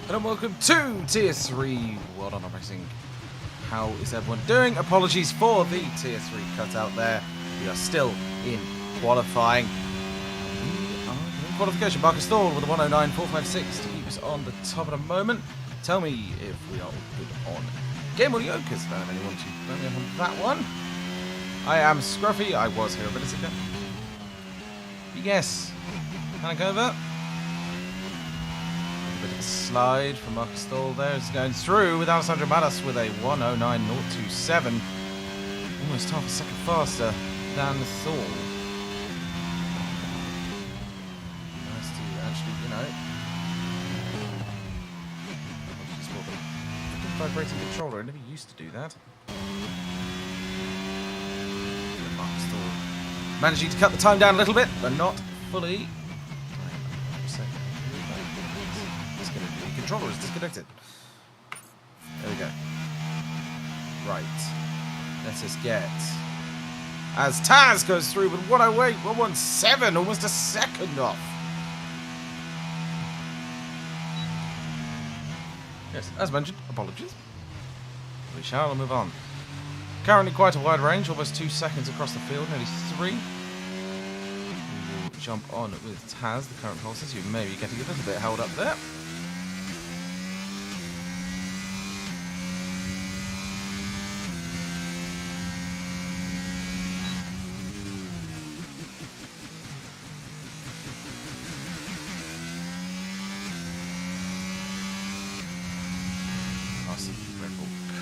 And welcome to Tier 3 World on Racing. How is everyone doing? Apologies for the Tier 3 cutout there. We are still in qualifying. We are in qualification. Marcus Thorne with a 109.456 to keep us on the top at the moment. Tell me if we are all good on game audio, because I don't have anyone to let me on that one. I am Scruffy. I was here a minute ago. Yes. Panic over. Bit of a slide from Marcus Thorne there. It's going through with Alessandro Madas with a 109.027. Almost half a second faster than Thorne. Nice to actually, you know. Vibrating controller. I never used to do that. Marcus Thorne managing to cut the time down a little bit, but not fully. Controller is disconnected. There we go. Right. Let us get. As Taz goes through with 108, 117, almost a second off. Yes, as mentioned, apologies. We shall move on. Currently quite a wide range, almost 2 seconds across the field, nearly 3. We will jump on with Taz, the current horses, who may be getting a little bit held up there.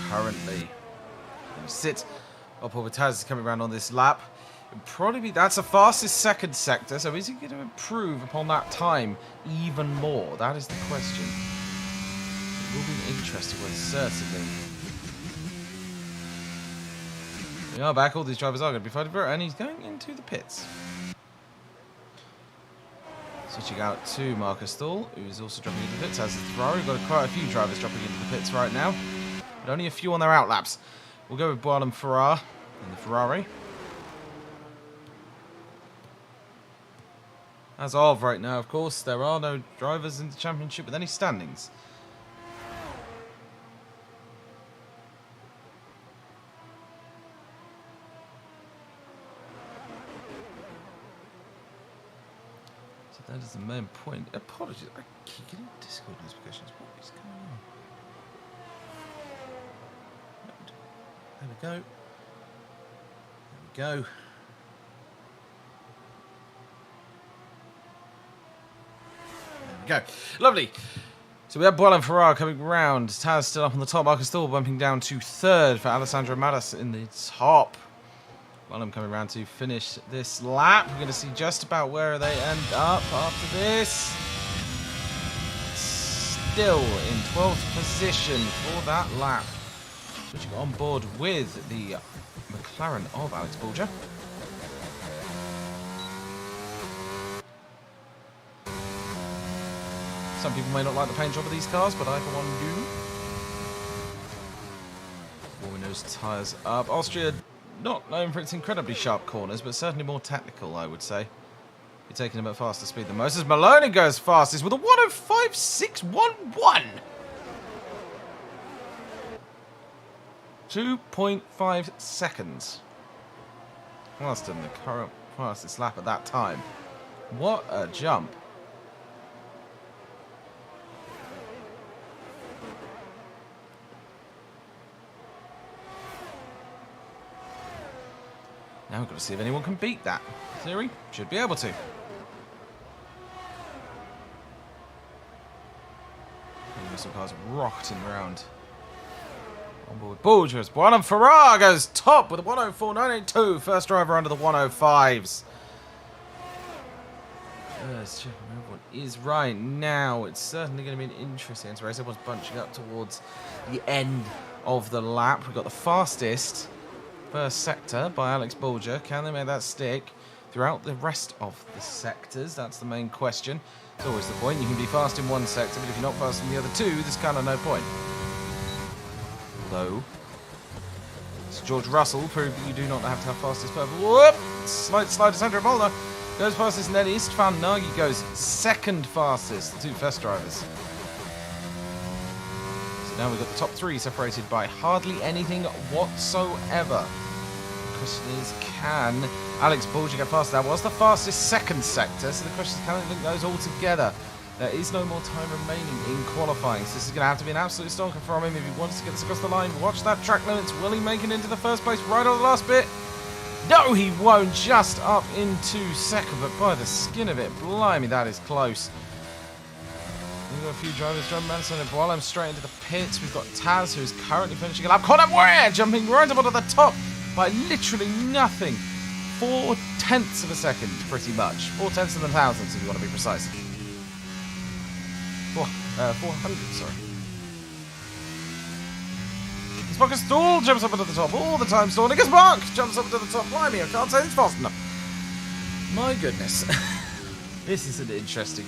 Currently sit up over Taz is coming around on this lap. It'll probably be that's the fastest second sector, so is he going to improve upon that time even more? That is the question. It will be an interesting one, certainly. We are back, all these drivers are going to be fighting for it, and he's going into the pits. Switching out to Marcus Thorne, who's also dropping into the pits, as is the Ferrari. We've got quite a few drivers dropping into the pits right now. But only a few on their outlaps. We'll go with Boalem Farrar in the Ferrari. As of right now, of course, there are no drivers in the championship with any standings. So that is the main point. Apologies, I keep getting Discord notifications. What is going on? There we go. There we go. There we go. Lovely. So we have Boalem Farrar coming round. Taz still up on the top. Marcus Thorne bumping down to third for Alessandro Madas in the top. Boalem coming round to finish this lap. We're going to see just about where they end up after this. Still in 12th position for that lap. Switching on board with the McLaren of Alex Bulger. Some people may not like the paint job of these cars, but I, for one, do. Warming those tyres up. Austria, not known for its incredibly sharp corners, but certainly more technical, I would say. You're taking a bit faster speed than most. As Maloney goes fastest with a 105.611. 2.5 seconds. Faster than the current fastest lap at that time. What a jump. Now we've got to see if anyone can beat that. In theory, should be able to. Some cars rocketing around. On board Bulgers. Boalem Farrar goes top with a 104.982. First driver under the 105s. Let's check everyone is right now. It's certainly going to be an interesting race. Everyone's bunching up towards the end of the lap. We've got the fastest first sector by Alex Bulger. Can they make that stick throughout the rest of the sectors? That's the main question. It's always the point. You can be fast in one sector, but if you're not fast in the other two, there's kind of no point. Though, Sir George Russell proved that you do not have to have fastest purple. Whoop! Slide Sandra Volner goes fastest, and then Istvan Nagy goes second fastest. The two first drivers. Now we've got the top three separated by hardly anything whatsoever. The question is, can Alex Bulger get past that? Was the fastest second sector, so the question is, can he link those all together? There is no more time remaining in qualifying, so this is going to have to be an absolute stonker from him if he wants to get this across the line. Watch that track limits. Will he make it into the first place right on the last bit? No, he won't. Just up into second, but by the skin of it. Blimey, that is close. We've got a few drivers. John Manson and Boalem straight into the pits. We've got Taz, who's currently finishing a lap. Conor WOR jumping right up onto the top by literally nothing. 0.4 of a second, pretty much. 0.4 of a thousandth, if you want to be precise. 400, sorry. Marcus Stall jumps up into the top all the time. Stornicus Mark jumps up to the top. Blimey, I can't say it's fast enough. My goodness. This is an interesting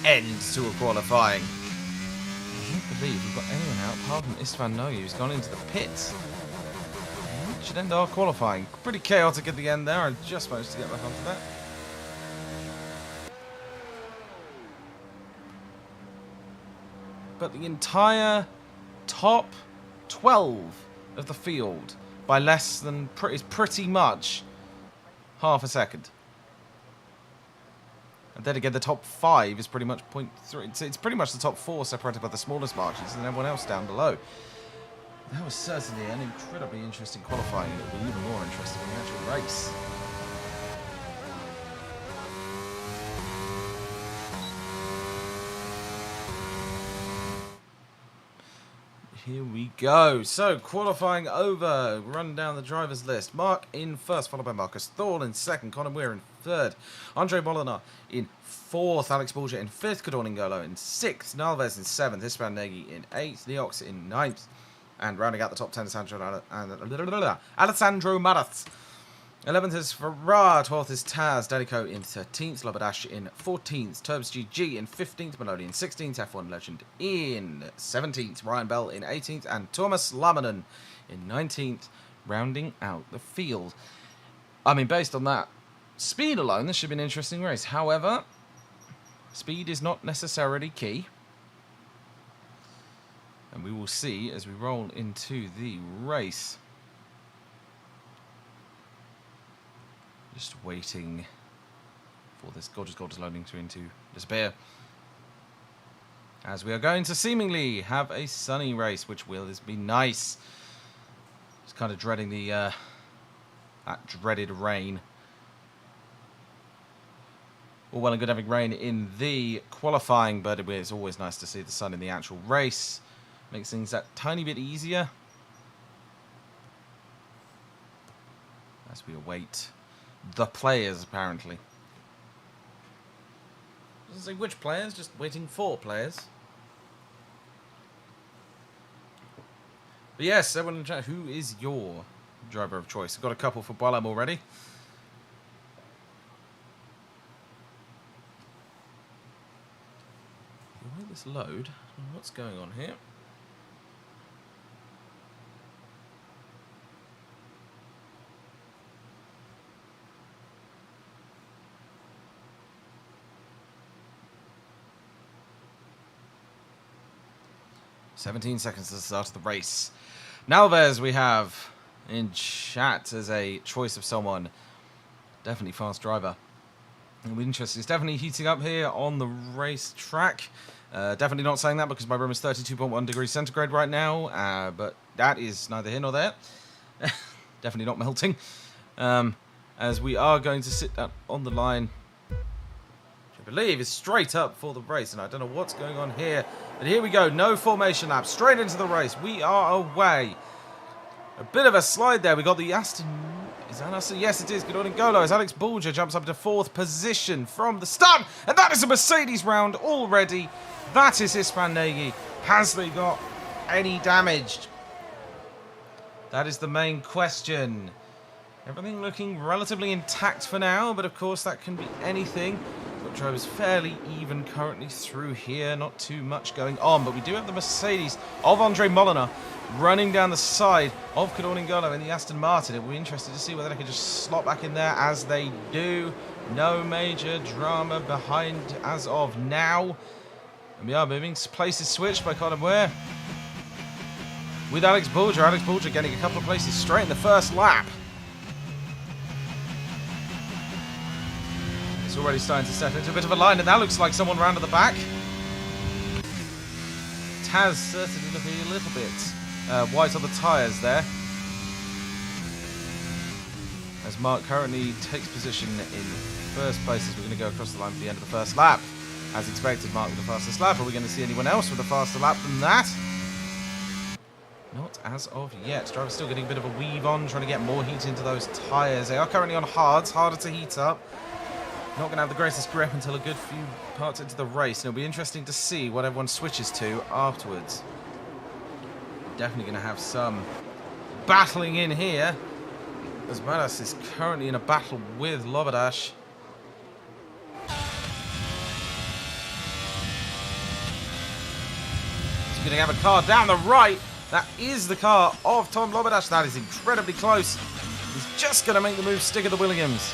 end to a qualifying. I don't believe we've got anyone out apart from Istvan Noyu, who's gone into the pits. Should end our qualifying. Pretty chaotic at the end there. I just managed to get back onto that. But the entire top 12 of the field by less than is pretty much half a second. And then again, the top 5 is pretty much 0.3. It's pretty much the top 4 separated by the smallest margins and everyone else down below. That was certainly an incredibly interesting qualifying. It will be even more interesting in the actual race. Here we go. So, qualifying over. Run down the drivers' list. Mark in first, followed by Marcus Thorne in second. Conor WOR in third. Andre Molinar in fourth. Alex Bulger in fifth. Cadorn Ngolo in sixth. Nalvez in seventh. Istvan Nagy in eighth. Neox in ninth. And rounding out the top 10, Alessandro Maraz. 11th is Farrar, 12th is Taz, Delico in 13th, Lobadash in 14th, Turbs GG in 15th, Maloney in 16th, F1 Legend in 17th, Ryan Bell in 18th, and Thomas Lamanen in 19th, rounding out the field. I mean, based on that speed alone, this should be an interesting race. However, speed is not necessarily key. And we will see as we roll into the race. Just waiting for this gorgeous loading screen to disappear. As we are going to seemingly have a sunny race, which will be nice. Just kind of dreading the that dreaded rain. All well and good having rain in the qualifying, but it's always nice to see the sun in the actual race. Makes things that tiny bit easier. As we await the players, apparently. Doesn't say which players, just waiting for players. But yes, everyone in chat, who is your driver of choice? I've got a couple for Boalem already. Wait this load. What's going on here? "17 seconds to the start of the race." Nalvez we have in chat as a choice of someone. Definitely fast driver. It'll be interesting. It's definitely heating up here on the racetrack. Definitely not saying that because my room is 32.1 degrees centigrade right now. But that is neither here nor there. Definitely not melting. As we are going to sit on the line. I believe is straight up for the race, and I don't know what's going on here. But here we go, no formation lap, straight into the race. We are away. A bit of a slide there. We got the Aston. Is that Aston? Yes, it is. Good on Ngolo as Alex Bulger jumps up to 4th position from the start. And that is a Mercedes round already. That is Istvan Nagy. Has they got any damaged? That is the main question. Everything looking relatively intact for now, but of course that can be anything. Drivers fairly even currently through here, not too much going on, but we do have the Mercedes of Andre Molinar running down the side of Cadorn Ngolo in the Aston Martin. It will be interesting to see whether they can just slot back in there as they do. No major drama behind as of now. And we are moving. Place is switched by Conor WOR. with Alex Bulger. Alex Bulger getting a couple of places straight in the first lap. It's already starting to settle into a bit of a line, and that looks like someone round at the back. Taz certainly looking a little bit white on the tyres there. As Mark currently takes position in first place as we're going to go across the line for the end of the first lap. As expected, Mark with the fastest lap. Are we going to see anyone else with a faster lap than that? Not as of yet. Driver's still getting a bit of a weave on, trying to get more heat into those tyres. They are currently on hards, harder to heat up. Not going to have the greatest grip until a good few parts into the race. And it'll be interesting to see what everyone switches to afterwards. Definitely going to have some battling in here, as Madas is currently in a battle with Lobodash. So we're going to have a car down the right. That is the car of Tom Lobodash. That is incredibly close. He's just going to make the move stick of the Williams.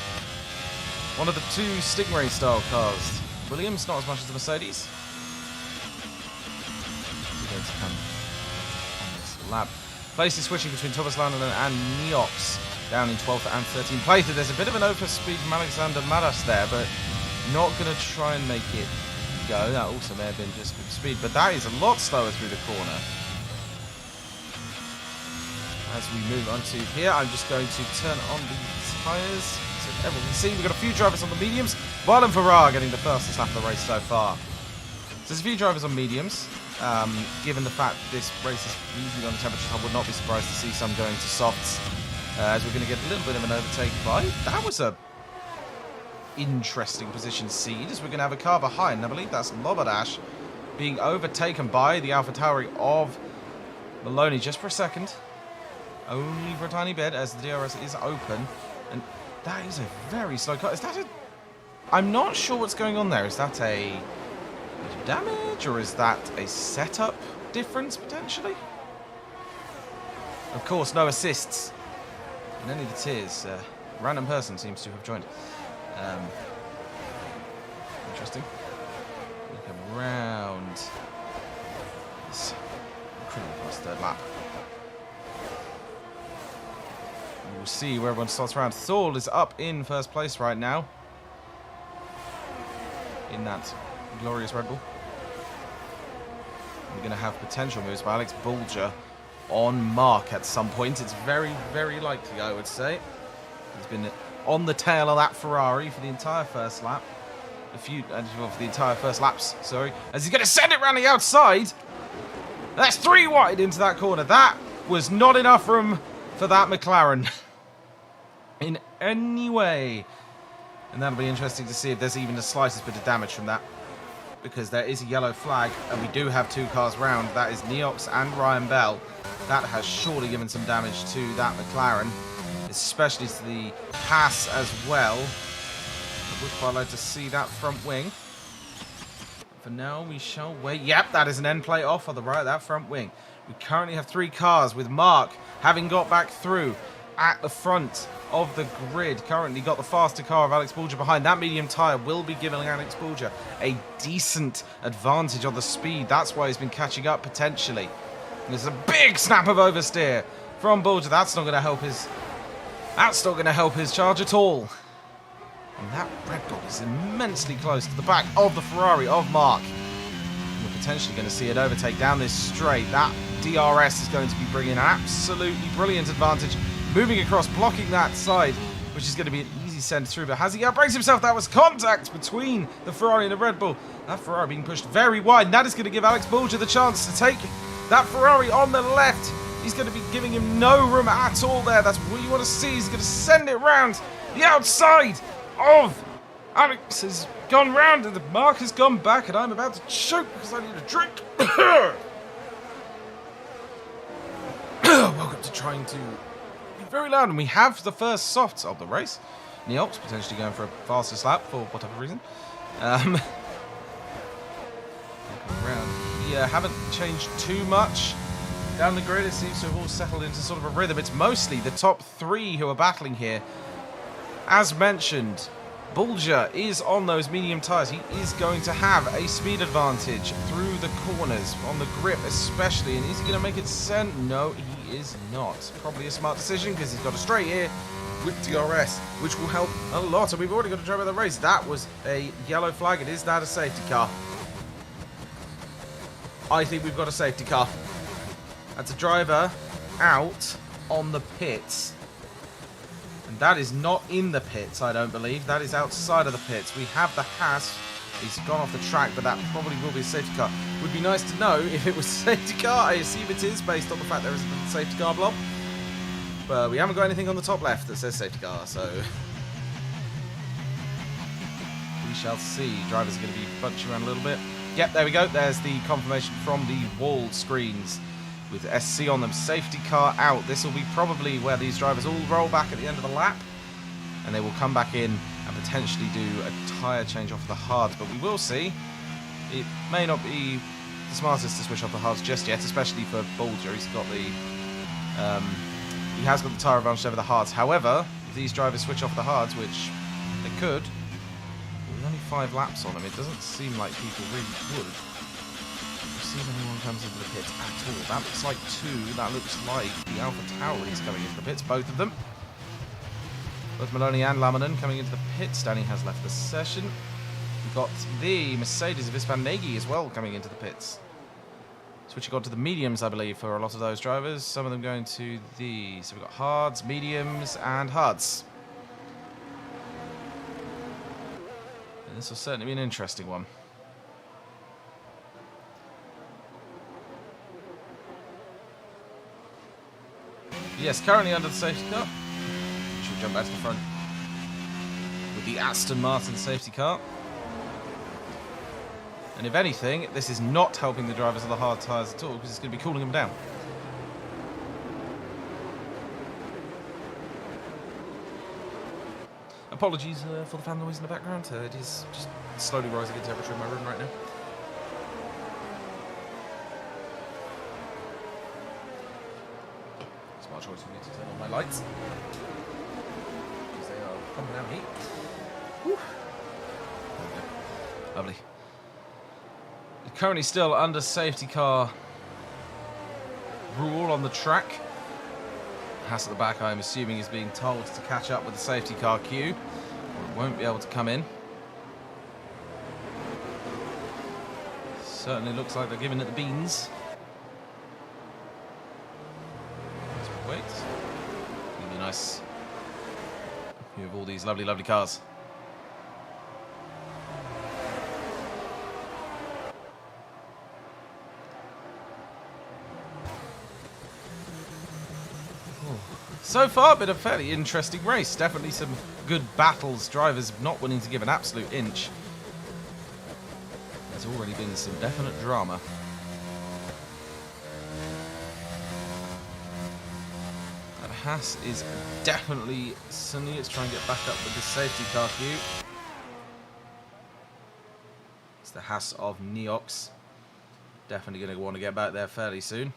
One of the two Stingray style cars. Williams, not as much as the Mercedes. We're going to come on this lap. Places switching between Thomas Lannan and Neox. Down in 12th and 13th place. There's a bit of an overspeed from Alexander Madas there, but not going to try and make it go. That also may have been just good speed, but that is a lot slower through the corner. As we move on to here, I'm just going to turn on the tyres so everyone can see. We've got a few drivers on the mediums. Weil and Farrar getting the fastest lap of the race so far. So there's a few drivers on mediums. Given the fact this race is usually on the temperatures, I would not be surprised to see some going to softs. As we're going to get a little bit of an overtake by. That was a interesting position seed, as we're going to have a car behind. I believe that's Lobodash being overtaken by the AlphaTauri of Maloney just for a second. Only for a tiny bit, as the DRS is open. And that is a very slow car. Is that a... I'm not sure what's going on there. Is that a damage, or is that a setup difference, potentially? Of course, no assists in any of the tiers. Random person seems to have joined. Interesting. We come around this incredibly fast third lap. We'll see where everyone starts around. Thorl is up in first place right now in that glorious Red Bull. We're going to have potential moves by Alex Bulger on Mark at some point. It's very, very likely, I would say. He's been on the tail of that Ferrari for the entire first lap. For the entire first laps, sorry. As he's going to send it around the outside. That's 3 wide into that corner. That was not enough room for that McLaren in any way. And that'll be interesting to see if there's even the slightest bit of damage from that, because there is a yellow flag and we do have 2 cars round. That is Neox and Ryan Bell. That has surely given some damage to that McLaren, especially to the pass as well. I would quite like to see that front wing. For now, we shall wait. Yep, that is an end plate off on the right of that front wing. We currently have 3 cars, with Mark having got back through at the front of the grid. Currently got the faster car of Alex Bulger behind. That medium tyre will be giving Alex Bulger a decent advantage on the speed. That's why he's been catching up potentially. And there's a big snap of oversteer from Bulger. That's not going to help his... That's not going to help his charge at all. And that Red Bull is immensely close to the back of the Ferrari of Mark. We're potentially going to see an overtake down this straight. That DRS is going to be bringing an absolutely brilliant advantage. Moving across, blocking that side, which is going to be an easy send through. But has he outbrakes himself? That was contact between the Ferrari and the Red Bull. That Ferrari being pushed very wide. And that is going to give Alex Bulger the chance to take that Ferrari on the left. He's going to be giving him no room at all there. That's what you want to see. He's going to send it round the outside of Alex. Has gone round and the Mark has gone back, and I'm about to choke because I need a drink. Welcome to trying to be very loud. And we have the first softs of the race. Neox potentially going for a fastest lap for whatever reason. Around here, haven't changed too much down the grid. It seems to have all settled into sort of a rhythm. It's mostly the top 3 who are battling here. As mentioned, Bulger is on those medium tyres. He is going to have a speed advantage through the corners, on the grip especially, and is he going to make it descent? No, he is not. Probably a smart decision because he's got a straight here with DRS, which will help a lot, and we've already got a driver of the race. That was a yellow flag. It is now a safety car. I think we've got a safety car. That's a driver out on the pits. And that is not in the pits, I don't believe. That is outside of the pits. We have the Haas. He's gone off the track, but that probably will be a safety car. Would be nice to know if it was a safety car. I assume it is, based on the fact there isn't a safety car blob. But we haven't got anything on the top left that says safety car, so we shall see. Drivers are going to be bunching around a little bit. Yep, there we go. There's the confirmation from the wall screens with SC on them. Safety car out. This will be probably where these drivers all roll back at the end of the lap, and they will come back in and potentially do a tyre change off the hards. But we will see. It may not be the smartest to switch off the hards just yet, especially for Bulger. He's got the he has got the tyre advantage over the hards. However, if these drivers switch off the hards, which they could, with only 5 laps on them, it doesn't seem like people really would. We'll see if anyone comes into the pits at all. That looks like 2. That looks like the Alpha Tauri is coming into the pits, both of them. Both Maloney and Laminen coming into the pits. Danny has left the session. We've got the Mercedes of Isvan Nagy as well coming into the pits. Switching on to the mediums, I believe, for a lot of those drivers. Some of them going to the... So we've got hards, mediums, and hards. And this will certainly be an interesting one. Yes, currently under the safety car. Should jump back to the front with the Aston Martin safety car. And if anything, this is not helping the drivers of the hard tyres at all, because it's going to be cooling them down. Apologies for the fan noise in the background. It is just slowly rising in temperature in my room right now. Smart choice for me to turn on my lights, because they are pumping out heat. Whew. There we go. Lovely. Currently still under safety car rule on the track. Haas at the back, I'm assuming, is being told to catch up with the safety car queue, or it won't be able to come in. Certainly looks like they're giving it the beans. Let's wait. It'll be nice view of all these lovely, lovely cars. So far, been a fairly interesting race. Definitely some good battles. Drivers not willing to give an absolute inch. There's already been some definite drama. And Haas is definitely suddenly it's trying to get back up with the safety car queue. It's the Haas of Neox. Definitely going to want to get back there fairly soon.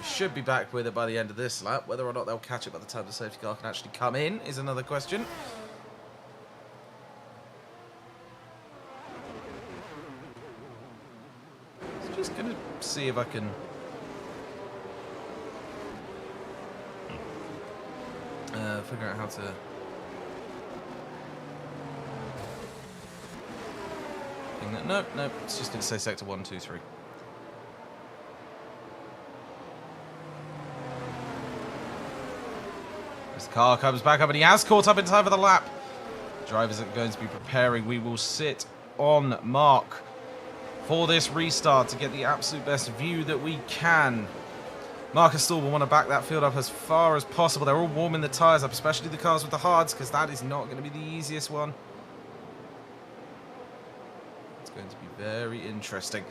Should be back with it by the end of this lap. Whether or not they'll catch it by the time the safety car can actually come in is another question. So just going to see if I can figure out how to ping that. Nope, it's just going to say sector 1, 2, 3. As the car comes back up, and he has caught up in time for the lap. Drivers are going to be preparing. We will sit on mark for this restart to get the absolute best view that we can. Marcus Stahl will want to back that field up as far as possible. They're all warming the tyres up, especially the cars with the hards, because that is not going to be the easiest one. It's going to be very interesting.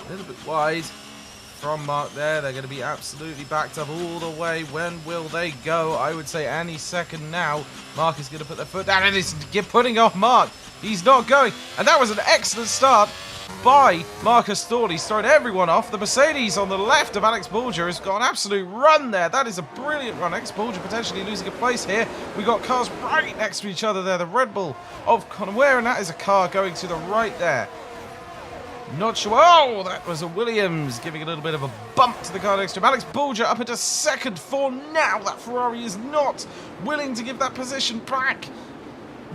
A little bit wide from Mark there. They're going to be absolutely backed up all the way. When will they go? I would say any second now. Mark is going to put their foot down, and it's putting off Mark. He's not going. And that was an excellent start by Marcus Thorne. He's thrown everyone off. The Mercedes on the left of Alex Bulger has got an absolute run there. That is a brilliant run. Alex Bulger potentially losing a place here. We got cars right next to each other there. The Red Bull of Conor Ware, and that is a car going to the right there. Not sure. Oh, that was a Williams giving a little bit of a bump to the car next to him. Alex Bulger up into second for now. That Ferrari is not willing to give that position back.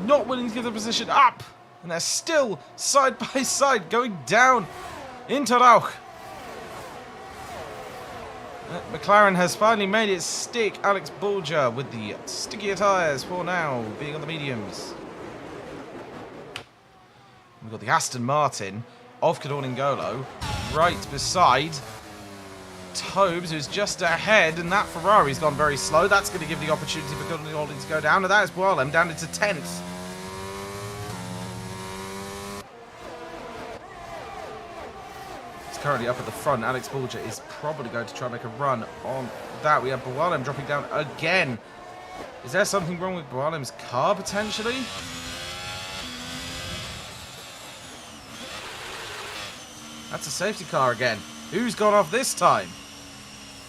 Not willing to give the position up. And they're still side by side going down into Rauch. McLaren has finally made it stick. Alex Bulger with the stickier tyres for now, being on the mediums. We've got the Aston Martin of Cadorningolo right beside Tobes, who's just ahead, and that Ferrari's gone very slow. That's going to give the opportunity for Cadorningolo to go down, and that is Boalem down into 10th. Currently up at the front. Alex Bulger is probably going to try and make a run on that. We have Boalem dropping down again. Is there something wrong with Boalem's car potentially? That's a safety car again. Who's gone off this time?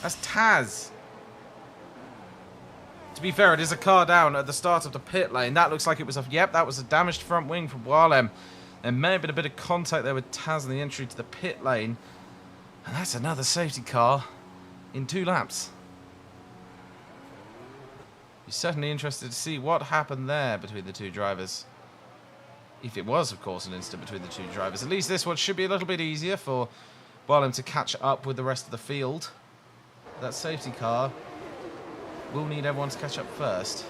That's Taz. To be fair, it is a car down at the start of the pit lane. That looks like it was a... Yep, that was a damaged front wing from Boalem. There may have been a bit of contact there with Taz in the entry to the pit lane. And that's another safety car in 2 laps. You're certainly interested to see what happened there between the 2 drivers. If it was, of course, an incident between the 2 drivers. At least this one should be a little bit easier for Boalem to catch up with the rest of the field. That safety car will need everyone to catch up first.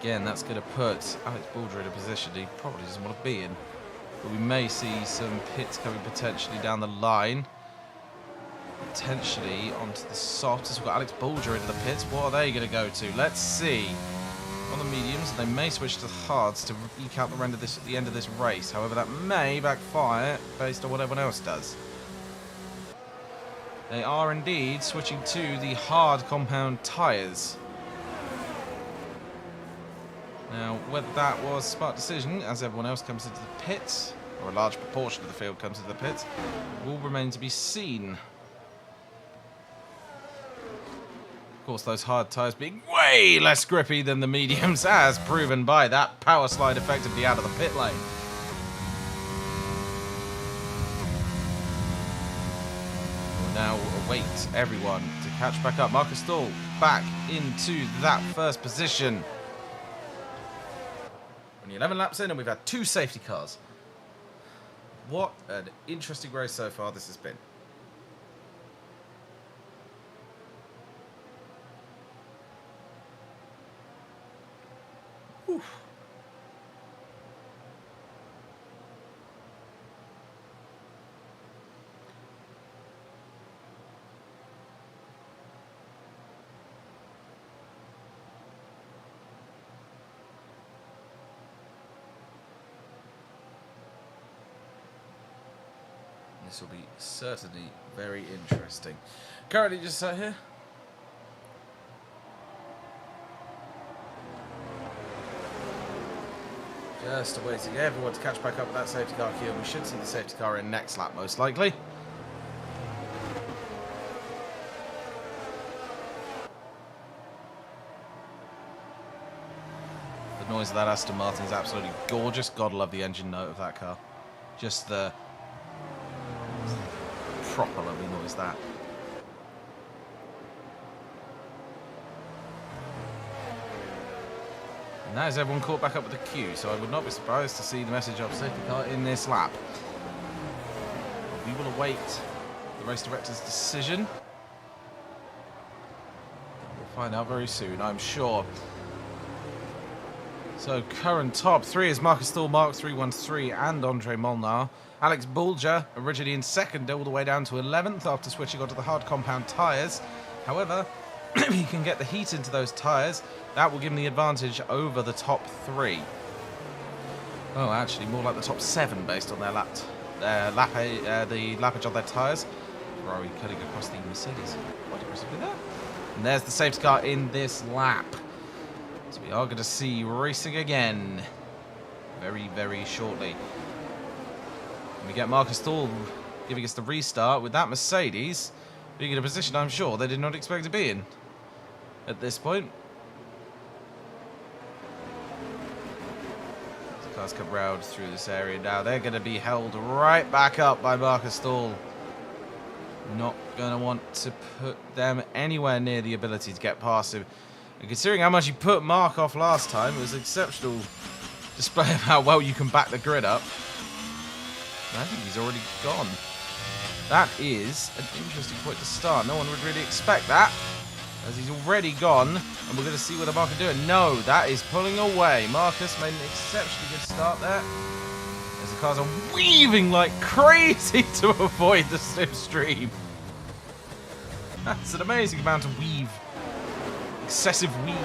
Again, that's going to put Alex Bulger in a position he probably doesn't want to be in. But we may see some pits coming potentially down the line. Potentially onto the softs. We've got Alex Bulger into the pits. What are they going to go to? Let's see. On the mediums, they may switch to the hards to eke out the end of this race. However, that may backfire based on what everyone else does. They are indeed switching to the hard compound tyres. Now, whether that was a smart decision, as everyone else comes into the pits, or a large proportion of the field comes into the pits, will remain to be seen. Of course, those hard tyres being way less grippy than the mediums, as proven by that power slide effectively out of the pit lane. We'll now await everyone to catch back up. Marcus Thorne back into that first position. Only 11 laps in and we've had 2 safety cars. What an interesting race so far this has been. Whew. This will be certainly very interesting. Currently just sat here. Just awaiting everyone to catch back up with that safety car queue. We should see the safety car in next lap most likely. The noise of that Aston Martin is absolutely gorgeous. God love the engine note of that car. Just the proper lovely noise that. And that is everyone caught back up with the queue, so I would not be surprised to see the message of safety car in this lap. We will await the race director's decision. We'll find out very soon, I'm sure. So current top 3 is Marcus Thorne, Mark 313 and Andre Molnar. Alex Bulger, originally in second, all the way down to 11th after switching onto the hard compound tyres. However, he can get the heat into those tyres. That will give him the advantage over the top 3. Oh, actually, more like the top 7 based on their lap the lappage of their tyres. Ferrari cutting across the Mercedes quite aggressively there. And there's the safety car in this lap. So we are going to see racing again very, very shortly. And we get Marcus Thal giving us the restart with that Mercedes being in a position I'm sure they did not expect to be in at this point. The cars come round through this area now. They're going to be held right back up by Marcus Thal. Not going to want to put them anywhere near the ability to get past him. And considering how much he put Mark off last time, it was an exceptional display of how well you can back the grid up. And I think he's already gone. That is an interesting point to start. No one would really expect that, as he's already gone. And we're going to see what Mark can do. And no, that is pulling away. Marcus made an exceptionally good start there, as the cars are weaving like crazy to avoid the slipstream. That's an amazing amount of weave. Excessive weave.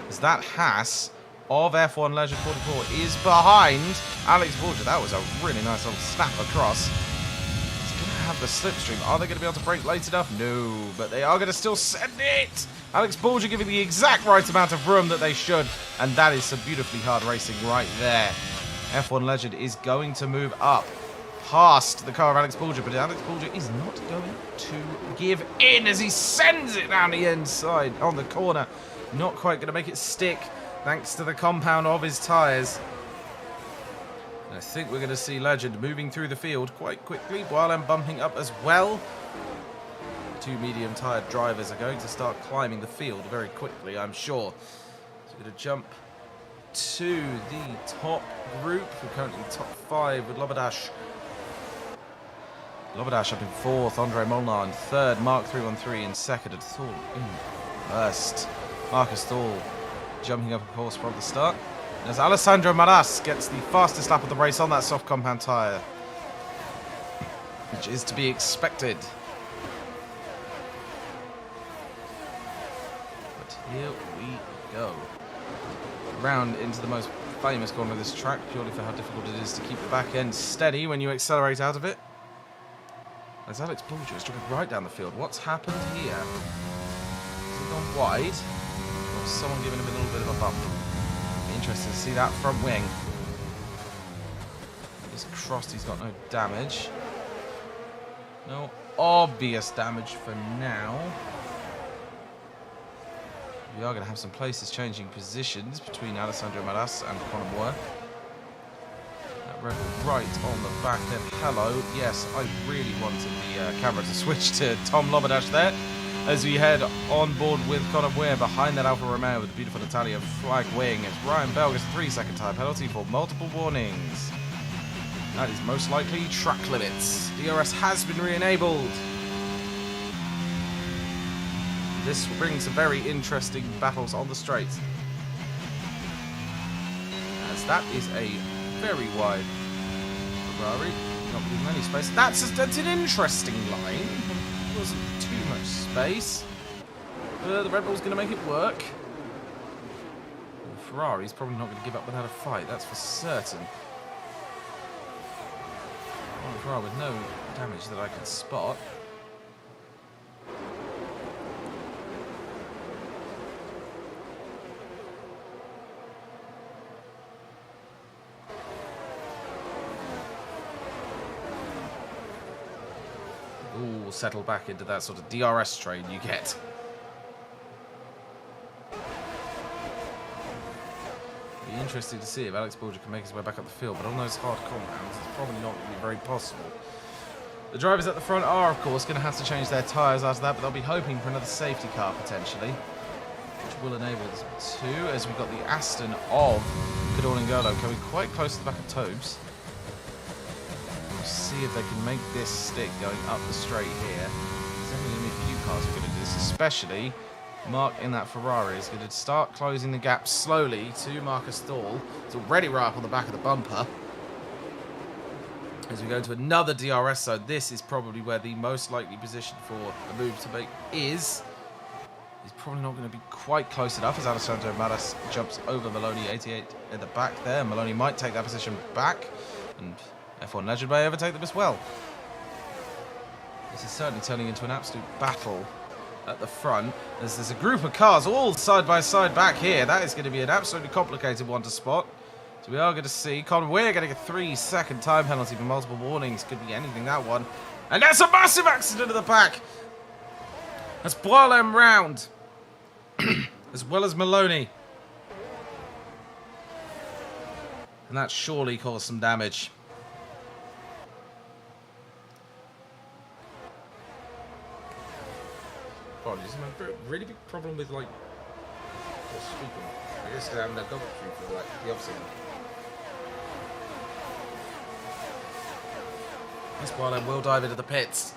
As that Haas of F1 Legend 44 is behind Alex Borger. That was a really nice little snap across. He's going to have the slipstream. Are they going to be able to brake late enough? No, but they are going to still send it. Alex Borger giving the exact right amount of room that they should, and that is some beautifully hard racing right there. F1 Legend is going to move up past the car of Alex Borger, but Alex Borger is not going to give in as he sends it down the inside on the corner. Not quite going to make it stick thanks to the compound of his tyres. And I think we're going to see Legend moving through the field quite quickly while I'm bumping up as well. Two medium-tyred drivers are going to start climbing the field very quickly, I'm sure. So we're going to jump to the top group. We're currently top 5 with Lobodash. Lobodash up in 4th, Andre Molnar in 3rd, Mark 313 in 2nd, and Thal in 1st. Marcus Thal jumping up, of course, from the start. As Alessandro Maras gets the fastest lap of the race on that soft compound tyre, which is to be expected. But here we go. Round into the most famous corner of this track, purely for how difficult it is to keep the back end steady when you accelerate out of it. As Alex Borger is dropping right down the field. What's happened here? Has he gone wide? Or is someone giving him a little bit of a bump? Be interesting to see that front wing. He's crossed, he's got no damage. No obvious damage for now. We are going to have some places changing positions between Alessandro Maras and Conor Moore. That Red Bull right on the back end. Hello. Yes, I really wanted the camera to switch to Tom Lobodash there, as we head on board with Conor Moore behind that Alfa Romeo with the beautiful Italian flag wing. It's Ryan Bell gets a 3-second tyre penalty for multiple warnings. That is most likely track limits. DRS has been re-enabled. This will bring some very interesting battles on the straight. As that is a very wide Ferrari, not leaving any space. That's an interesting line. There wasn't too much space. The Red Bull's going to make it work. The Ferrari's probably not going to give up without a fight, that's for certain. One Ferrari with no damage that I can spot. Ooh, settle back into that sort of DRS train you get. Be interesting to see if Alex Borger can make his way back up the field, but on those hard compounds, it's probably not going to be very possible. The drivers at the front are, of course, going to have to change their tyres after that, but they'll be hoping for another safety car potentially, which will enable them to, as we've got the Aston of Cadorn and Gerlo coming quite close to the back of Tobes. See if they can make this stick going up the straight here. There's only going to be a few cars who are going to do this, especially Mark in that Ferrari is going to start closing the gap slowly to Marcus Thal. It's already right up on the back of the bumper. As we go into another DRS zone, this is probably where the most likely position for a move to make is. He's probably not going to be quite close enough as Alessandro Maras jumps over Maloney, 88 at the back there. Maloney might take that position back, and F1 Legend may overtake them as well. This is certainly turning into an absolute battle at the front. There's a group of cars all side by side back here. That is going to be an absolutely complicated one to spot. So we are going to see Colin Weir getting a 3-second time penalty for multiple warnings. Could be anything, that one. And that's a massive accident at the back. That's Boilem round. As well as Maloney. And that surely caused some damage. Apologies, I'm a really big problem with, like, speaking. I guess I have no commentary for, like, the opposite. This one I will dive into the pits.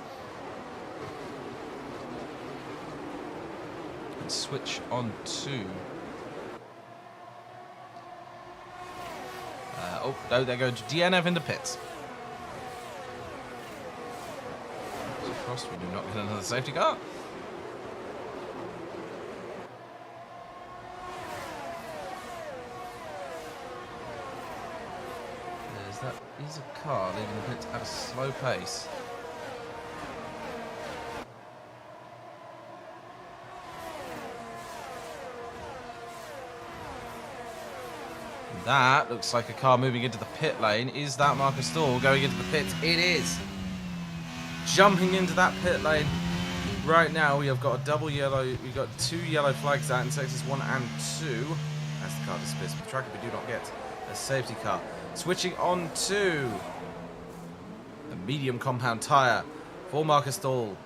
And switch on to... oh, no, they're going to DNF in the pits. Across, we do not get another safety car. That is a car leaving the pits at a slow pace. And that looks like a car moving into the pit lane. Is that Marcus Stoll going into the pits? It is. Jumping into that pit lane. Right now we have got a double yellow. We've got 2 yellow flags out in sectors 1 and 2. As the car disappears from the track, we do not get a safety car. Switching on to a medium compound tyre for Marcus Dahl.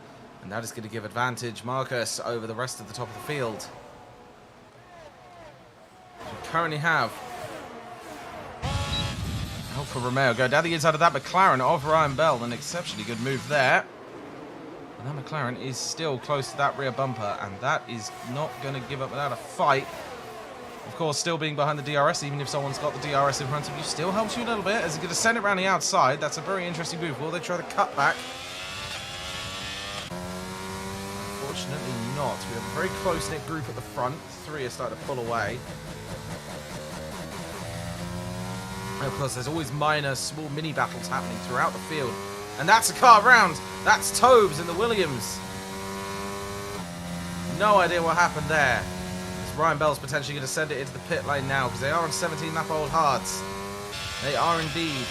And that is going to give advantage Marcus over the rest of the top of the field. We currently have Alfa Romeo go down the inside of that McLaren of Ryan Bell. An exceptionally good move there. And that McLaren is still close to that rear bumper. And that is not going to give up without a fight. Of course, still being behind the DRS, even if someone's got the DRS in front of you, still helps you a little bit as he's going to send it around the outside. That's a very interesting move. Will they try to cut back? Unfortunately not. We have a very close-knit group at the front. 3 are starting to pull away. And of course, there's always minor, small mini battles happening throughout the field. And that's a car round. That's Tobes in the Williams. No idea what happened there. Ryan Bell's potentially going to send it into the pit lane now because they are on 17-lap-old hards. They are indeed.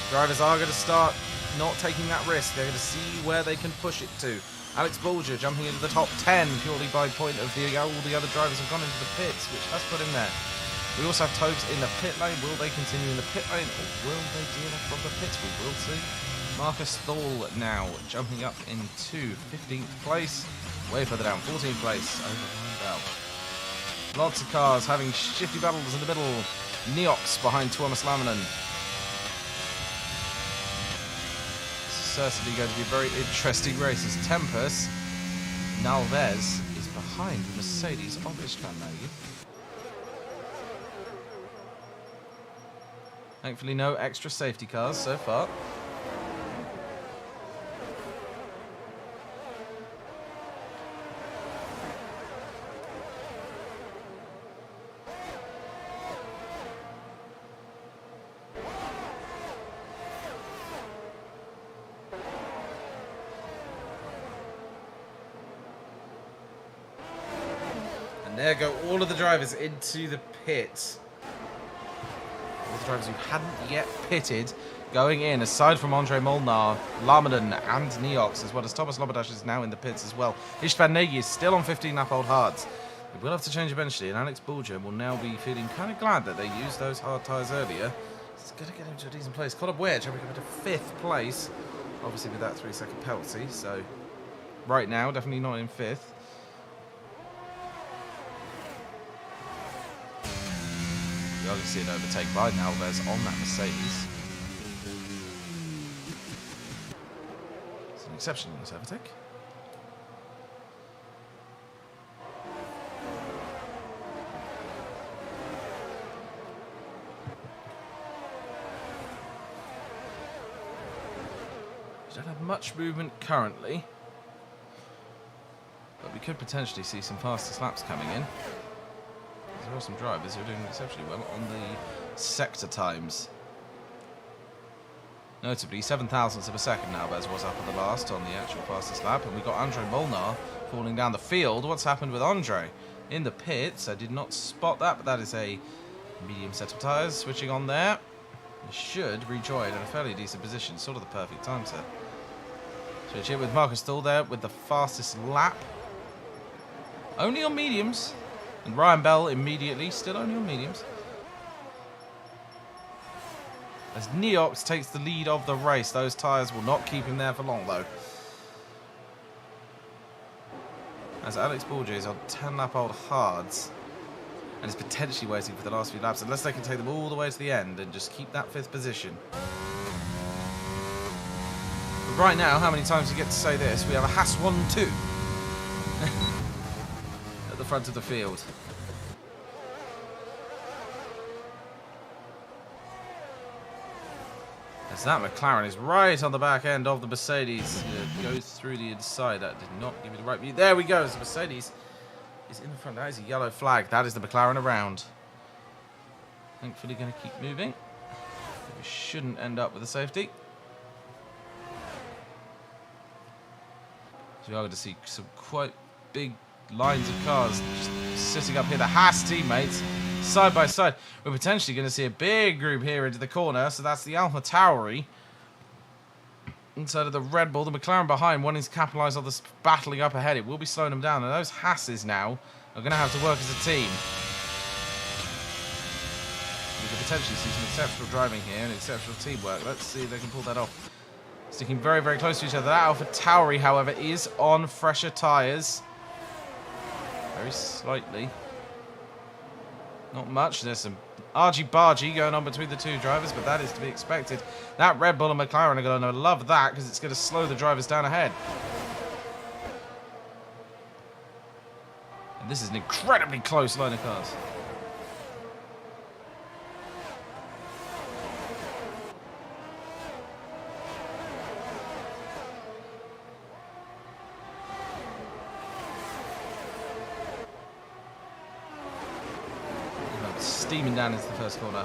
Drivers are going to start not taking that risk. They're going to see where they can push it to. Alex Bulger jumping into the top 10 purely by point of all the other drivers have gone into the pits, which has put him there. We also have Tobes in the pit lane. Will they continue in the pit lane or will they DNF from the pits? We will see. Marcus Thal now jumping up into 15th place. Way further down, 14th place over Ryan Bell. Lots of cars having shifty battles in the middle. Neox behind Tuomas Lamminen. Certainly going to be a very interesting race as Tempest Nalvez is behind the Mercedes of Istvan Nagy. Thankfully no extra safety cars so far. There go all of the drivers into the pit. All the drivers who hadn't yet pitted going in, aside from Andre Molnar, Lamminen and Neox, as well as Thomas Lobodash is now in the pits as well. Istvan Nagy is still on 15-lap-old hards. They will have to change eventually, and Alex Bulger will now be feeling kind of glad that they used those hard tyres earlier. It's going to get him to a decent place. Colin Weir jumping up into 5th place, obviously with that 3-second penalty, so right now definitely not in 5th. You can see an overtake by Nalvez on that Mercedes. It's an exceptionally nice overtake. We don't have much movement currently, but we could potentially see some faster laps coming in. There are some drivers who are doing exceptionally well on the sector times. Notably, 7 thousandths of a second now, as was up at the last on the actual fastest lap. And we got Andre Molnar falling down the field. What's happened with Andre? In the pits, I did not spot that, but that is a medium set of tyres switching on there. He should rejoin in a fairly decent position, sort of the perfect time to switch in with Marcus Thull there with the fastest lap. Only on mediums. And Ryan Bell immediately, still only on mediums. As Neox takes the lead of the race. Those tyres will not keep him there for long, though. As Alex Borgia is on 10-lap-old hards and is potentially waiting for the last few laps, unless they can take them all the way to the end and just keep that 5th position. But right now, how many times do you get to say this? We have a Haas 1-2 at the front of the field. As that McLaren is right on the back end of the Mercedes. It goes through the inside. That did not give me the right view. There we go. As the Mercedes is in the front. That is a yellow flag. That is the McLaren around. Thankfully going to keep moving. We shouldn't end up with a safety. So we are going to see some quite big lines of cars just sitting up here. The Haas teammates side by side. We're potentially going to see a big group here into the corner. So that's the Alpha Tauri inside of the Red Bull. The McLaren behind wanting to capitalise on this battling up ahead. It will be slowing them down. And those Haases now are going to have to work as a team. We could potentially see some exceptional driving here and exceptional teamwork. Let's see if they can pull that off. Sticking very, very close to each other. That Alpha Tauri, however, is on fresher tyres. Very slightly. Not much. There's some argy-bargy going on between the two drivers, but that is to be expected. That Red Bull and McLaren are going to love that because it's going to slow the drivers down ahead. And this is an incredibly close line of cars. Steaming down into the first corner.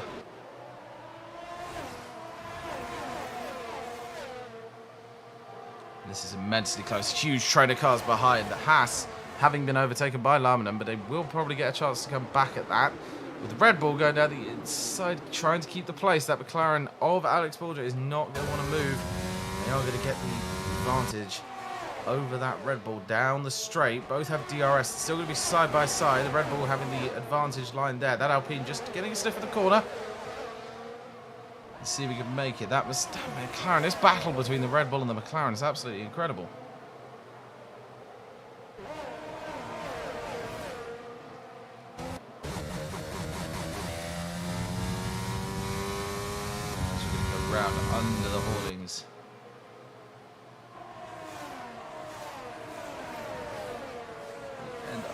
This is immensely close. Huge train of cars behind. The Haas having been overtaken by Laminum, but they will probably get a chance to come back at that. With the Red Bull going down the inside, trying to keep the place. That McLaren of Alex Borgia is not going to want to move. They are going to get the advantage over that Red Bull down the straight. Both have DRS. It's still going to be side by side. The Red Bull having the advantage line there. That Alpine just getting a sniff at the corner. Let's see if we can make it. That was McLaren. This battle between the Red Bull and the McLaren is absolutely incredible. Just going to go round under the hoardings.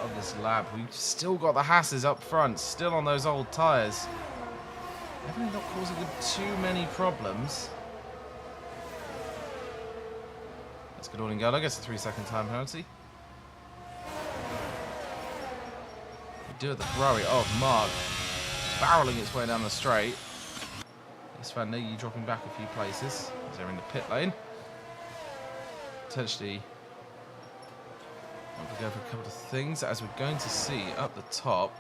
Of this lap, we've still got the Haases up front, still on those old tyres. Definitely not causing them too many problems. That's good all in go. I guess a 3-second time penalty. We do it the Ferrari of Mark, barreling its way down the straight. It's Van Nagy dropping back a few places as they're in the pit lane. Potentially. We'll go for a couple of things as we're going to see up the top.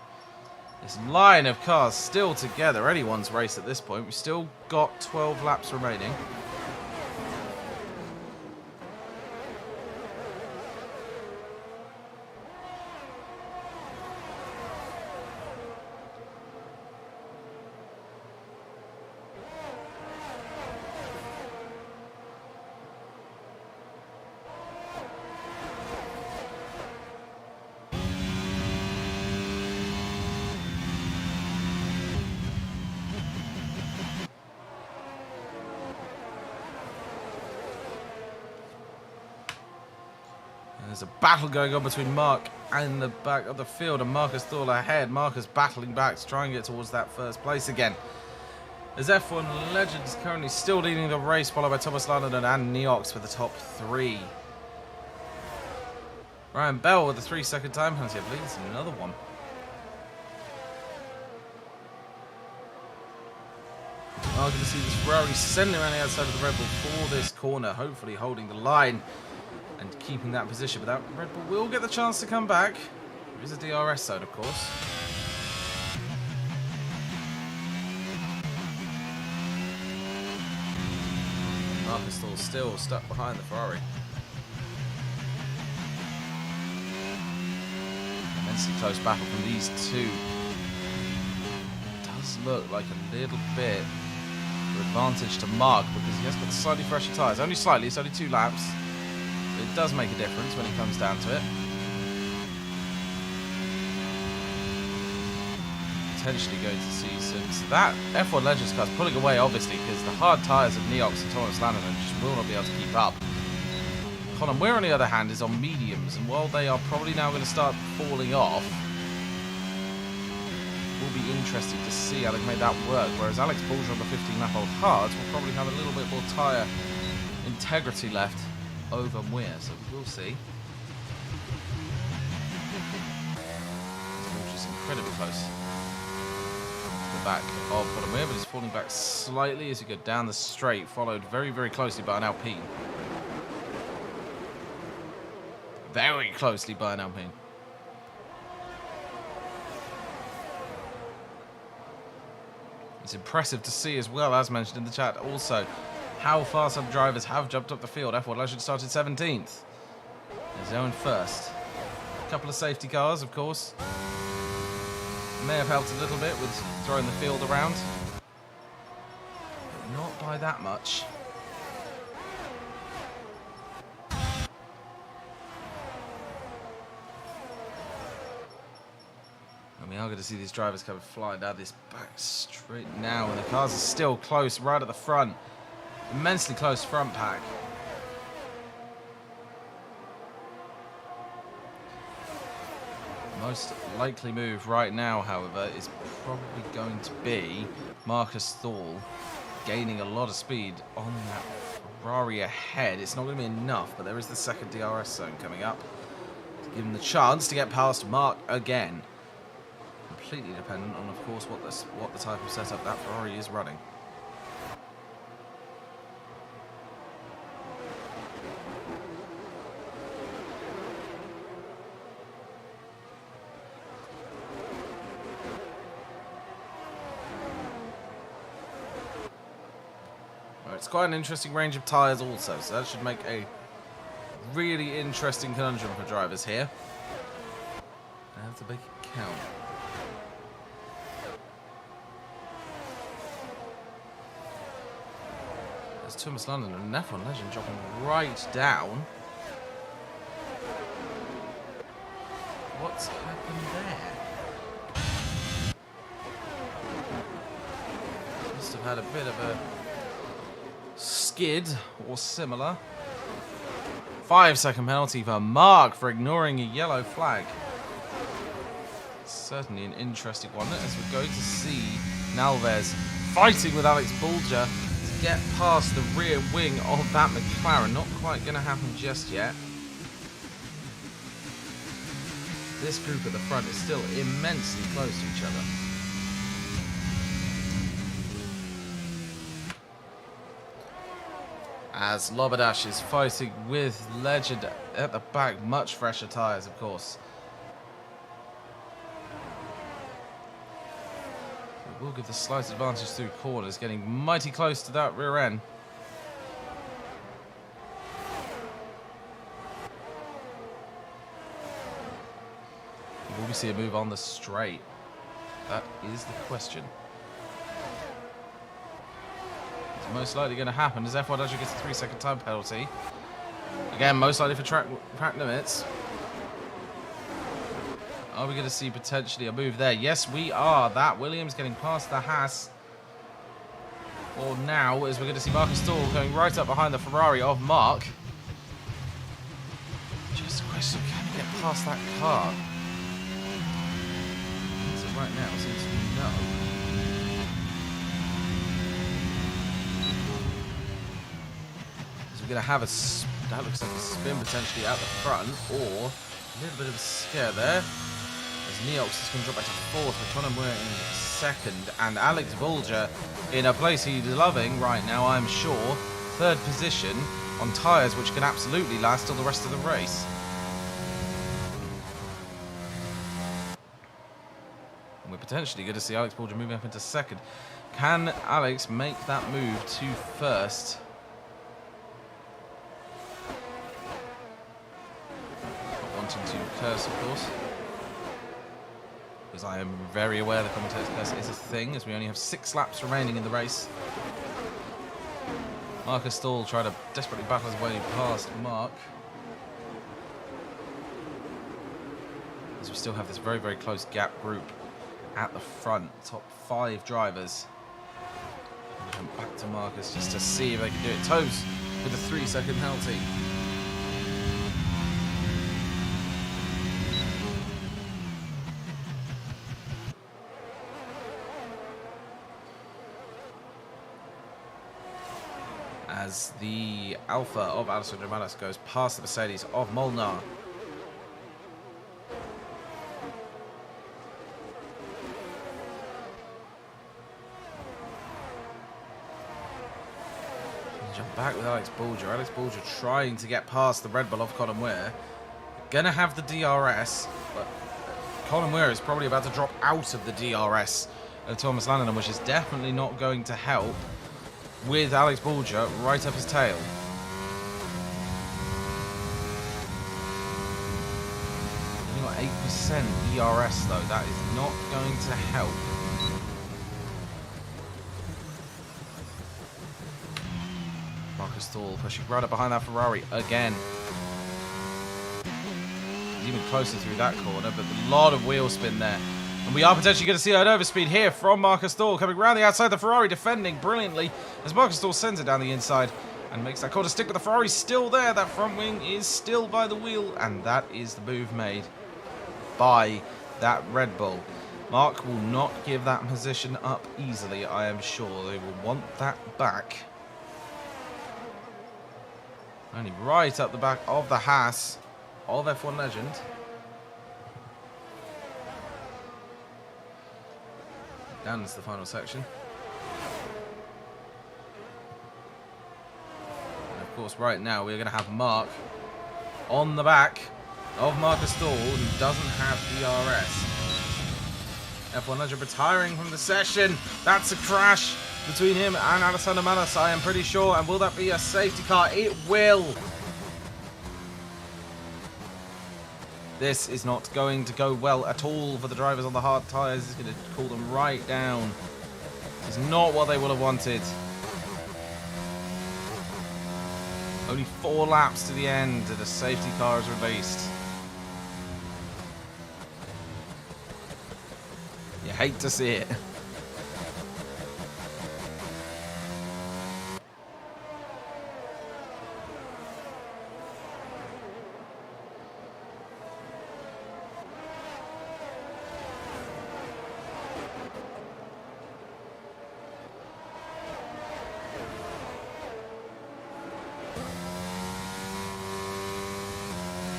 This line of cars still together. Anyone's race at this point. We've still got 12 laps remaining. There's a battle going on between Mark and the back of the field, and Marcus Thull ahead. Marcus battling back to try and get towards that first place again. As F1 Legend is currently still leading the race, followed by Thomas London and Neox for the top 3. Ryan Bell with the 3-second time penalty, I believe. It's another one. going to see this Ferrari sending around the outside of the Red Bull for this corner, hopefully holding the line and keeping that position. But that Red Bull will get the chance to come back. There is a DRS zone, of course. Marcus still stuck behind the Ferrari. Immensely close battle from these two. It does look like a little bit of advantage to Mark because he has got slightly fresher tyres. Only slightly, it's only 2 laps. But it does make a difference when it comes down to it. Potentially going to see some. So that F1 Legends car's pulling away, obviously, because the hard tyres of Neox and Thomas Lanneman just will not be able to keep up. Colin Weir, on the other hand, is on mediums, and while they are probably now going to start falling off, it will be interesting to see how they can make that work. Whereas Alex Bulger on the 15-lap-old hards will probably have a little bit more tyre integrity left over Weir, so we'll see. Bulger's incredibly close. Back of Colin Weir, but he's falling back slightly as he goes down the straight, followed very, very closely by an Alpine. Very closely by an Alpine. It's impressive to see as well, as mentioned in the chat, also how far some drivers have jumped up the field. F1 Legend started 17th. There's Owen first. A couple of safety cars, of course. May have helped a little bit with throwing the field around, but not by that much. And we are going to see these drivers coming flying down this back straight now, and the cars are still close right at the front. Immensely close front pack. Most likely move right now, however, is probably going to be Marcus Thal gaining a lot of speed on that Ferrari ahead. It's not going to be enough, but there is the second DRS zone coming up to give him the chance to get past Mark again. Completely dependent on, of course, what the type of setup that Ferrari is running. It's quite an interesting range of tyres also, so that should make a really interesting conundrum for drivers here. I have to make it count. There's Thomas London and an F1 Legend dropping right down. What's happened there? Must have had a bit of a skid or similar. 5-second penalty for Mark for ignoring a yellow flag. Certainly an interesting one, as we're going to see Nalves fighting with Alex Bulger to get past the rear wing of that McLaren. Not quite going to happen just yet. This group at the front is still immensely close to each other. As Lobadash is fighting with Legend at the back. Much fresher tyres, of course. It will give the slight advantage through corners, getting mighty close to that rear end. Will we see a move on the straight? That is the question. Most likely going to happen as F1 actually gets a 3-second time penalty. Again, most likely for track limits. Are we going to see potentially a move there? Yes, we are. That Williams getting past the Haas. Or now, as we're going to see Marcus Thal going right up behind the Ferrari of Mark. Just a question, can he get past that car? So right now, it seems to be no. Going to have that looks like a spin potentially out the front, or a little bit of a scare there. As Neox is going to drop back to 4th with Conor Muir in 2nd, and Alex Bulger in a place he's loving right now, I'm sure. 3rd position on tyres which can absolutely last till the rest of the race. And we're potentially going to see Alex Bulger moving up into 2nd. Can Alex make that move to 1st? Not wanting to curse, of course, because I am very aware the commentator's curse is a thing, as we only have 6 laps remaining in the race. Marcus Stahl trying to desperately battle his way past Mark, as we still have this very, very close gap group at the front, top 5 drivers. And back to Marcus just to see if they can do it. Toes with a 3-second penalty. As the Alpha of Alessandro Malas goes past the Mercedes of Molnar. Jump back with Alex Bulger. Alex Bulger trying to get past the Red Bull of Conor Muir. Gonna have the DRS, but Conor Muir is probably about to drop out of the DRS of Thomas Lannan, which is definitely not going to help with Alex Bulger right up his tail. Only got 8% DRS though. That is not going to help. Marcus Stahl pushing right up behind that Ferrari again. He's even closer through that corner, but a lot of wheel spin there. And we are potentially going to see an overspeed here from Marcus Stahl, coming around the outside. The Ferrari defending brilliantly as Marcus Stahl sends it down the inside and makes that corner stick, but the Ferrari's still there. That front wing is still by the wheel, and that is the move made by that Red Bull. Mark will not give that position up easily, I am sure. They will want that back. Only right up the back of the Haas of F1 legend. Down into the final section. And of course, right now we're going to have Mark on the back of Marcus Stahl, who doesn't have DRS. F1 legend retiring from the session. That's a crash between him and Alessandro Malas, I am pretty sure. And will that be a safety car? It will. This is not going to go well at all for the drivers on the hard tyres. It's going to cool them right down. This is not what they would have wanted. Only 4 laps to the end and a safety car is released. You hate to see it.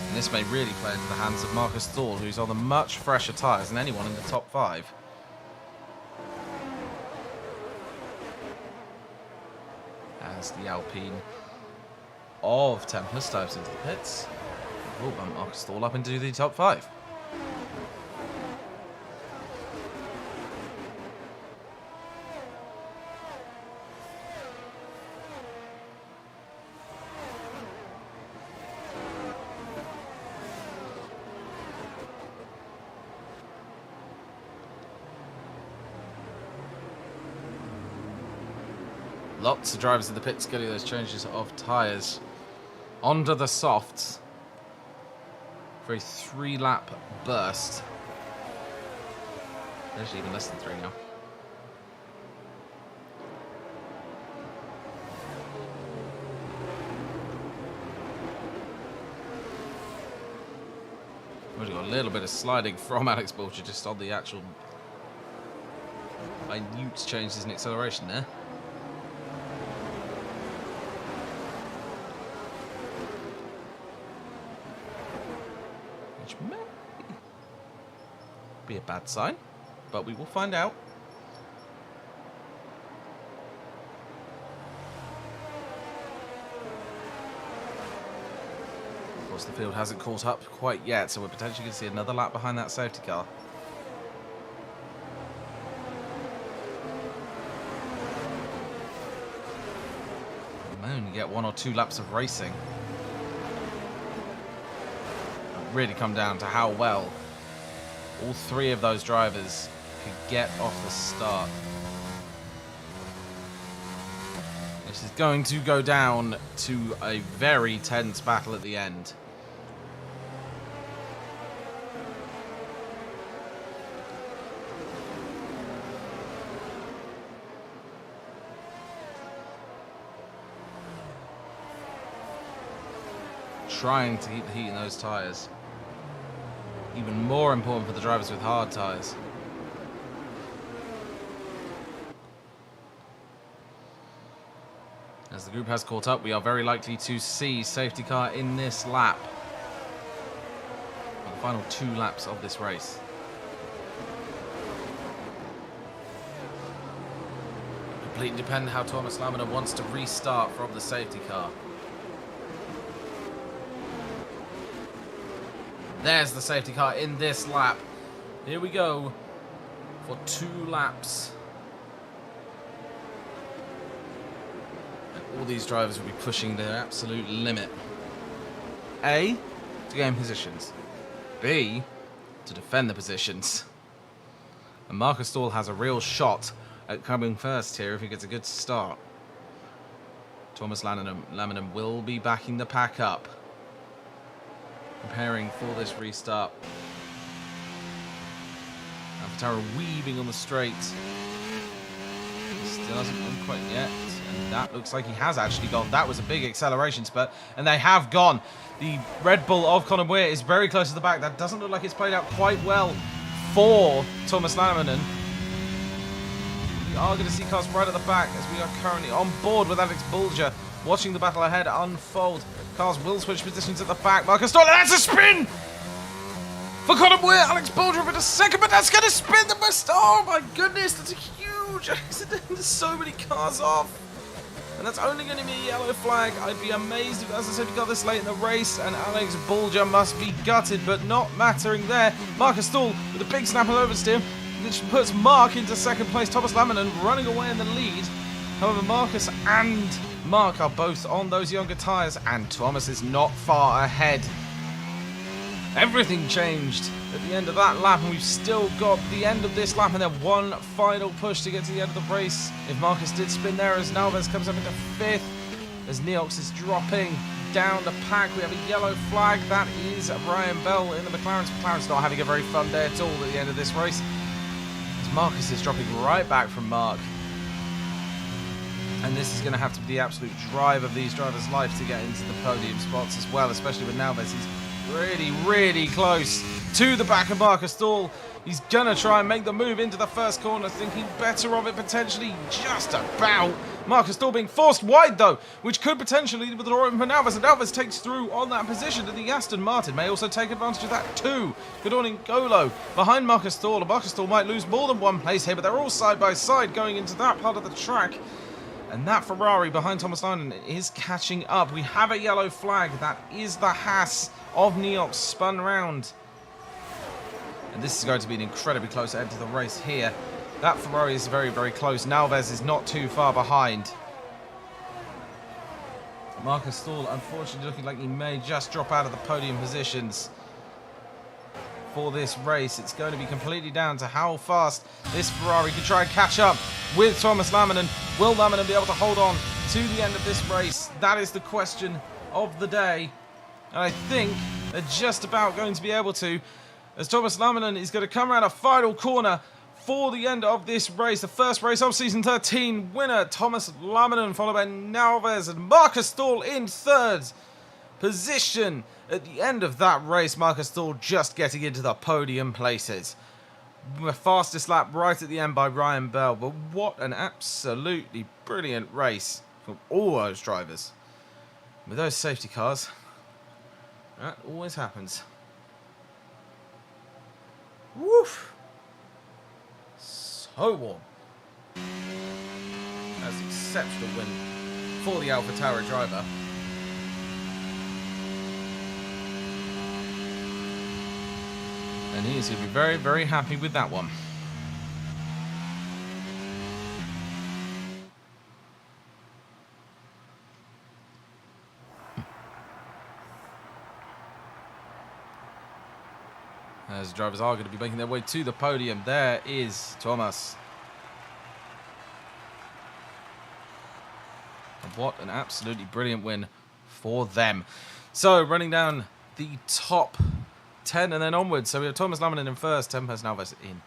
And this may really play into the hands of Marcus Stahl, who's on the much fresher tyres than anyone in the top 5. As the Alpine of Tempest dives into the pits, will bump Marcus Stahl up into the top 5. Lots of drivers in the pits getting those changes of tyres onto the softs for a 3-lap burst. Actually, even less than 3 now. We've got a little bit of sliding from Alex Bulger just on the actual minute changes in acceleration there. Be a bad sign, but we will find out. Of course, the field hasn't caught up quite yet, so we're potentially going to see another lap behind that safety car. You may only get 1 or 2 laps of racing. It'll really come down to how well all 3 of those drivers could get off the start. This is going to go down to a very tense battle at the end. Trying to keep the heat in those tyres. Even more important for the drivers with hard tyres. As the group has caught up, we are very likely to see safety car in this lap. On the final 2 laps of this race. Completely depend how Thomas Lamina wants to restart from the safety car. There's the safety car in this lap. Here we go for 2 laps. And all these drivers will be pushing their absolute limit. A, to gain positions. B, to defend the positions. And Marcus Stall has a real shot at coming first here if he gets a good start. Thomas Lamina will be backing the pack up, preparing for this restart. Alcantara weaving on the straight. He still hasn't gone quite yet. And that looks like he has actually gone. That was a big acceleration spurt. And they have gone. The Red Bull of Conor Weir is very close to the back. That doesn't look like it's played out quite well for Thomas Lamina. We are going to see cars right at the back as we are currently on board with Alex Bulger, watching the battle ahead unfold. Cars will switch positions at the back. Marcus Stoll, that's a spin! For Conor Weir, Alex Bulger with a second, but that's going to spin the best. Oh my goodness, that's a huge accident. There's so many cars off. And that's only going to be a yellow flag. I'd be amazed if, as I said, we got this late in the race, and Alex Bulger must be gutted, but not mattering there. Marcus Stoll with a big snap of oversteer, which puts Mark into second place. Thomas Lamina running away in the lead. However, Marcus and Mark are both on those younger tyres, and Thomas is not far ahead. Everything changed at the end of that lap, and we've still got the end of this lap and then one final push to get to the end of the race. If Marcus did spin there, as Nalves comes up into 5th, as Neox is dropping down the pack, we have a yellow flag. That is Ryan Bell in the McLaren. McLaren's not having a very fun day at all at the end of this race, as Marcus is dropping right back from Mark. And this is going to have to be the absolute drive of these drivers' life to get into the podium spots as well, especially with Nalves. He's really, really close to the back of Marcus Stoll. He's going to try and make the move into the first corner, thinking better of it potentially just about. Marcus Stoll being forced wide, though, which could potentially lead with the door for Nalves. And Nalves takes through on that position, and the Aston Martin may also take advantage of that too. Good on Ngolo behind Marcus Stoll. And Marcus Stoll might lose more than one place here, but they're all side by side going into that part of the track. And that Ferrari behind Thomas Lamina is catching up. We have a yellow flag. That is the Haas of Neox spun round. And this is going to be an incredibly close end to the race here. That Ferrari is very, very close. Nalves is not too far behind. Marcus Stoll, unfortunately, looking like he may just drop out of the podium positions for this race. It's going to be completely down to how fast this Ferrari can try and catch up with Thomas Lamina. Will Lamina be able to hold on to the end of this race? That is the question of the day. And I think they're just about going to be able to, as Thomas Lamina is going to come around a final corner for the end of this race. The first race of Season 13. Winner, Thomas Lamina, followed by Nalves and Marcus Stoll in 3rd position. At the end of that race, Marcus Stoll just getting into the podium places. The fastest lap right at the end by Ryan Bell. But what an absolutely brilliant race from all those drivers. With those safety cars, that always happens. Woof. So warm. That's an exceptional win for the AlphaTauri driver. And he is going to be very, very happy with that one. As drivers are going to be making their way to the podium. There is Thomas. And what an absolutely brilliant win for them. So running down the top 10 and then onwards. So we have Thomas Lamminen in first, Tempest Alves in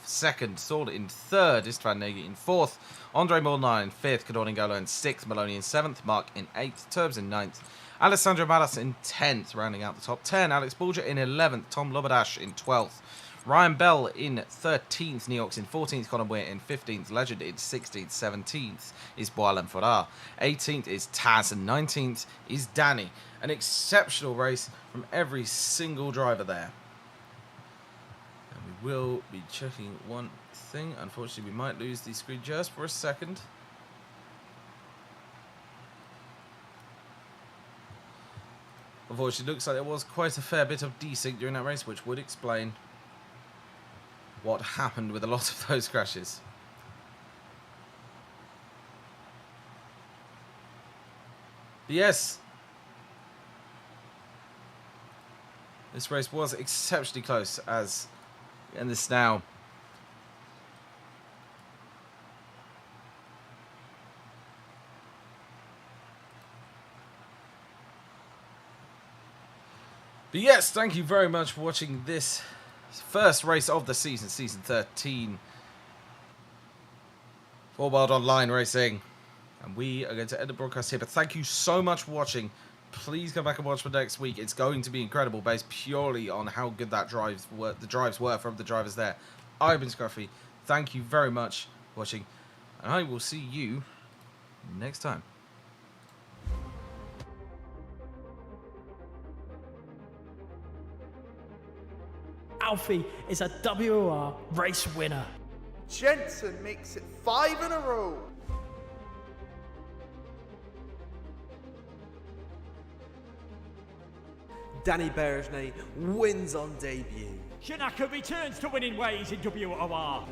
second, Saul in third, Istvan Nagy in fourth, Andre Molnar in fifth, Cador N'Golo in sixth, Maloney in seventh, Mark in eighth, Turbs in ninth, Alessandro Malas in 10th, rounding out the top 10, Alex Bulger in 11th, Tom Lobadash in 12th, Ryan Bell in 13th, Neox in 14th, Conor Weir in 15th, Legend in 16th, 17th is Boalen Forar, 18th is Taz, and 19th is Danny. An exceptional race from every single driver there. And we will be checking one thing. Unfortunately, we might lose the screen just for a second. Unfortunately, it looks like there was quite a fair bit of desync during that race, which would explain what happened with a lot of those crashes. But yes, this race was exceptionally close as we end this now. But yes, thank you very much for watching this first race of the season, season 13 for World Online Racing. And we are going to end the broadcast here, but thank you so much for watching. Please come back and watch for next week. It's going to be incredible, based purely on how good the drives were from the drivers there. I've been Scruffy. Thank you very much for watching, and I will see you next time. Alfie is a WOR race winner. Jensen makes it 5 in a row. Danny Berejny wins on debut. Shinaka returns to winning ways in WOR.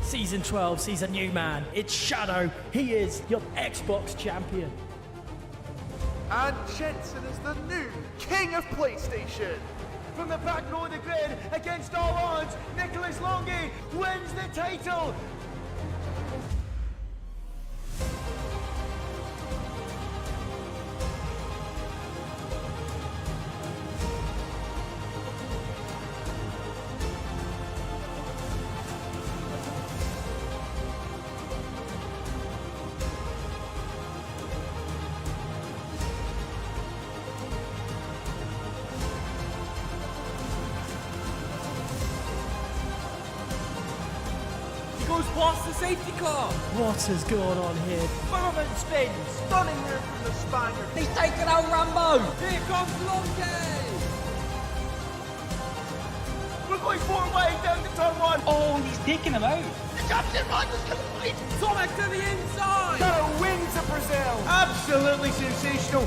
Season 12 sees a new man. It's Shadow. He is your Xbox champion. And Jensen is the new king of PlayStation. From the back row of the grid, against all odds, Nicholas Longy wins the title. Goes past the safety car. What has gone on here? Bourbon spins. Stunning move from the Spaniard. He's taken out Rambo. Here comes Longy. We're going 4 wide down to turn 1. Oh, he's taking him out. The captain riders complete. Tomek to the inside. Shadow wins at Brazil. Absolutely sensational.